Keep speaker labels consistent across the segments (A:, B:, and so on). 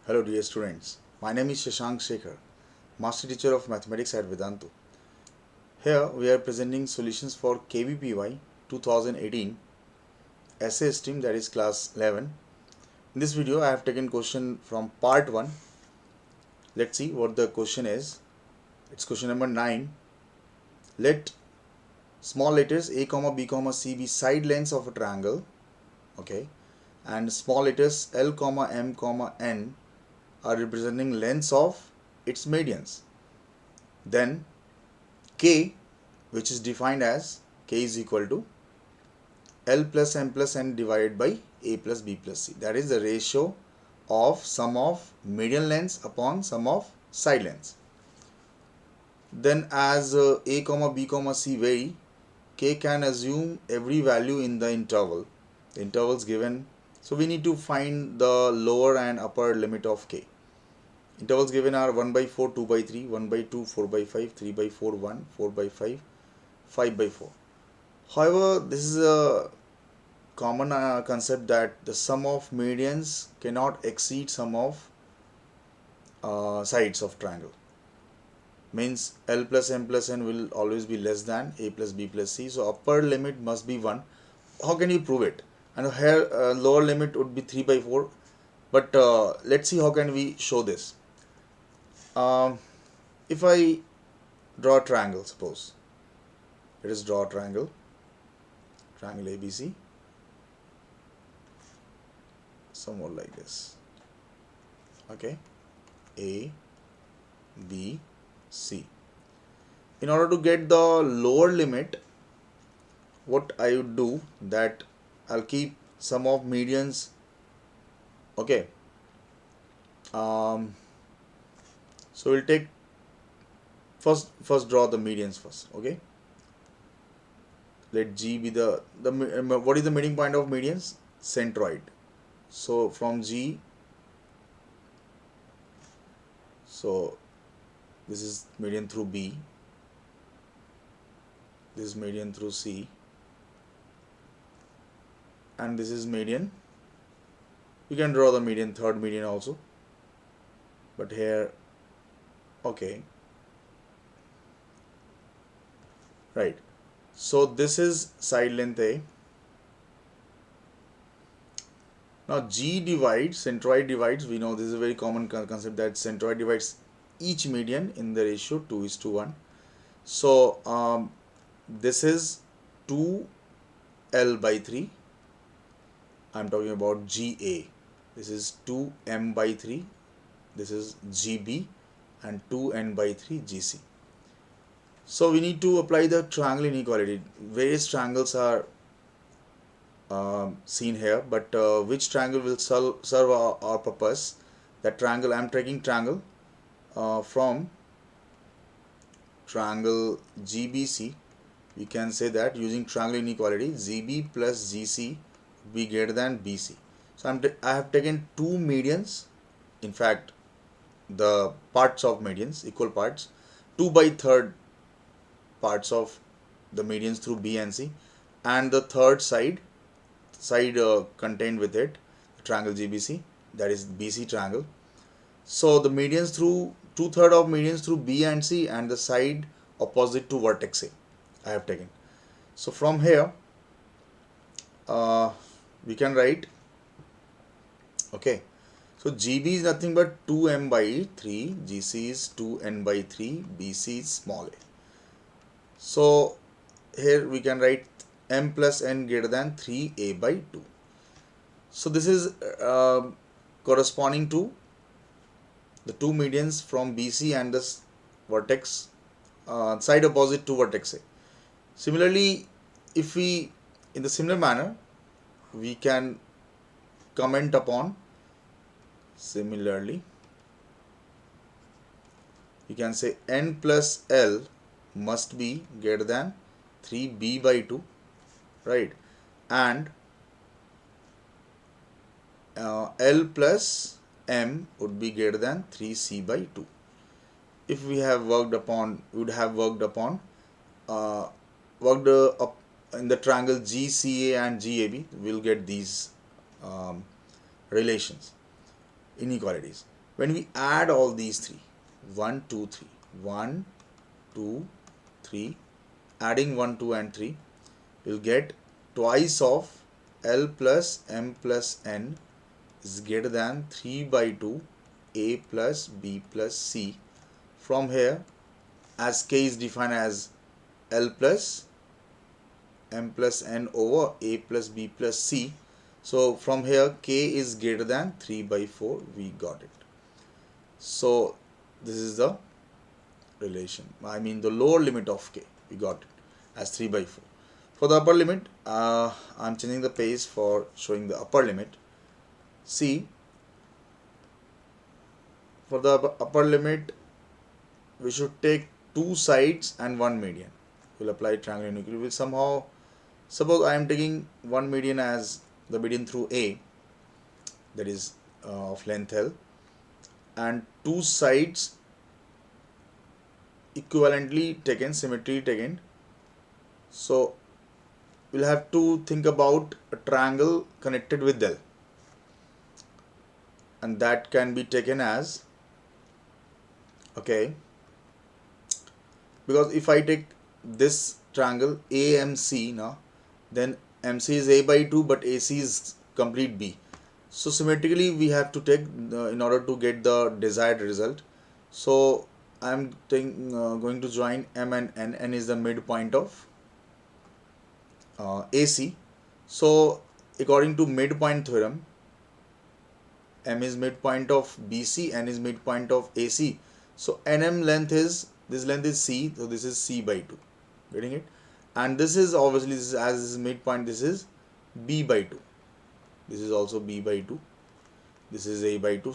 A: Hello dear students, my name is Shashank Shekhar, Master Teacher of Mathematics at Vedantu. Here we are presenting solutions for KVPY 2018 essay stream, that is class 11. In this video I have taken question from part 1. Let's see what the question is. It's question number 9. Let small letters a comma b comma c be side lengths of a triangle, okay, and small letters l comma m comma n are representing lengths of its medians. Then K, which is defined as K is equal to L plus M plus N divided by A plus B plus C. That is the ratio of sum of median lengths upon sum of side lengths. Then as A comma B comma C vary, K can assume every value in the interval. The intervals given. So we need to find the lower and upper limit of K. Intervals given are 1 by 4, 2 by 3, 1 by 2, 4 by 5, 3 by 4, 1, 4 by 5, 5 by 4. However, this is a common concept that the sum of medians cannot exceed sum of sides of triangle. Means L plus M plus N will always be less than A plus B plus C. So upper limit must be 1. How can you prove it? And here lower limit would be 3 by 4. But let's see how can we show this. If I draw a triangle, suppose let us draw a triangle ABC, somewhat like this, okay, A, B, C. In order to get the lower limit, what I would do, that I'll keep sum of medians, okay. So we'll take first draw the medians first, okay. Let G be the what is the meeting point of medians? Centroid. So from G, so this is median through B, this is median through C, and this is median. You can draw the median, third median also, but here, okay, right. So this is side length A. Now G divides, centroid divides, we know this is a very common concept that centroid divides each median in the ratio 2:1. So this is 2L by 3. I'm talking about GA. This is 2M by 3. This is GB, and 2N by 3 GC. So we need to apply the triangle inequality. Various triangles are seen here, but which triangle will serve our purpose? That triangle, I'm taking triangle from triangle GBC. We can say that using triangle inequality, GB plus GC will be greater than BC. So I have taken two medians, in fact the parts of medians, equal parts, 2 by 3rd parts of the medians through B and C, and the third side contained with it, the triangle GBC, that is BC triangle. So the medians through 2/3 of medians through B and C, and the side opposite to vertex A I have taken. So from here we can write, okay, so GB is nothing but 2M by 3, GC is 2N by 3, BC is small a. So here we can write M plus N greater than 3A by 2. So this is corresponding to the two medians from BC and this vertex side opposite to vertex A. Similarly, if we, in the similar manner, we can comment upon, similarly, we can say N plus L must be greater than 3B by 2, right, and L plus M would be greater than 3C by 2. If we have worked upon, would have worked upon worked up in the triangle GCA and GAB, we'll get these relations, inequalities. When we add all these three, 1 2 3, 1 2 3, adding 1 2 and 3, you'll get twice of L plus M plus N is greater than 3 by 2 A plus B plus C. From here, as K is defined as L plus M plus N over A plus B plus C, so from here K is greater than 3 by 4, we got it. So this is the relation, I mean the lower limit of K, we got it as 3 by 4. For the upper limit, I'm changing the page for showing the upper limit. See, for the upper limit, we should take two sides and one median. We'll apply triangular inequality. We'll somehow, suppose I am taking one median as the median through A, that is of length L, and two sides equivalently taken, symmetry taken. So we'll have to think about a triangle connected with L, and that can be taken as, okay, because if I take this triangle AMC now, then MC is A by 2 but AC is complete B. So symmetrically we have to take in order to get the desired result. So I am going to join M and N. N is the midpoint of AC. So according to midpoint theorem, M is midpoint of BC, N is midpoint of AC. So NM length is, this length is C, so this is C by 2. Getting it? And this is obviously, this is, as this is midpoint, this is B by 2. This is also B by 2. This is A by 2.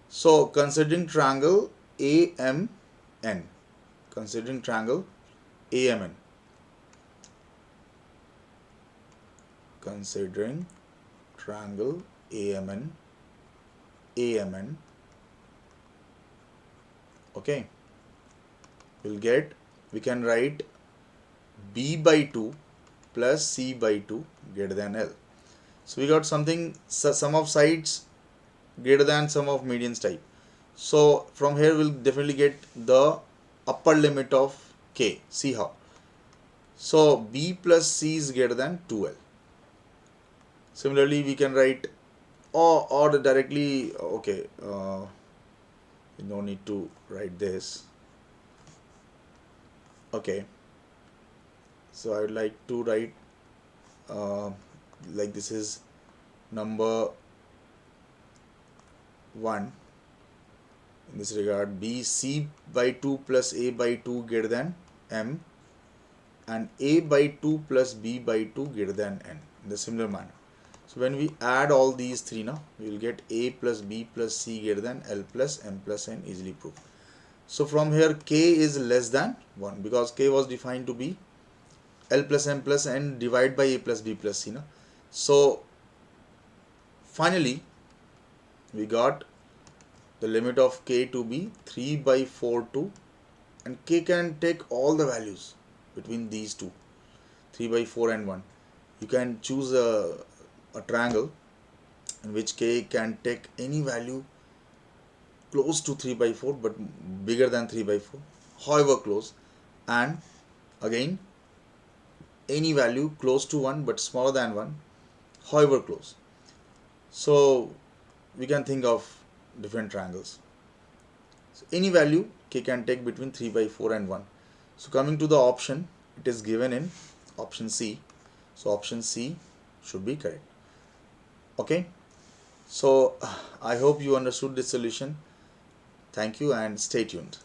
A: So considering triangle AMN, considering triangle AMN, considering triangle AMN, okay, we can write B by 2 plus C by 2 greater than L. So we got something, sum of sides greater than sum of medians type. So from here we'll definitely get the upper limit of K. See how? So B plus C is greater than 2L. Similarly we can write or directly, okay, no need to write this. Okay, so I would like to write like this is number 1 in this regard, B C by 2 plus A by 2 greater than M, and A by 2 plus B by 2 greater than N, in the similar manner. So when we add all these three now, we will get A plus B plus C greater than L plus M plus N, easily proved. So from here K is less than 1 because K was defined to be L plus M plus N divided by A plus B plus C. So finally we got the limit of K to be 3 by 4 to, and K can take all the values between these two, 3 by 4 and 1. You can choose a triangle in which K can take any value close to 3 by 4 but bigger than 3 by 4, however close, and again any value close to 1 but smaller than 1, however close. So we can think of different triangles. So any value K can take between 3 by 4 and 1. So coming to the option, it is given in option C. So option C should be correct. Okay, so I hope you understood this solution. Thank you and stay tuned.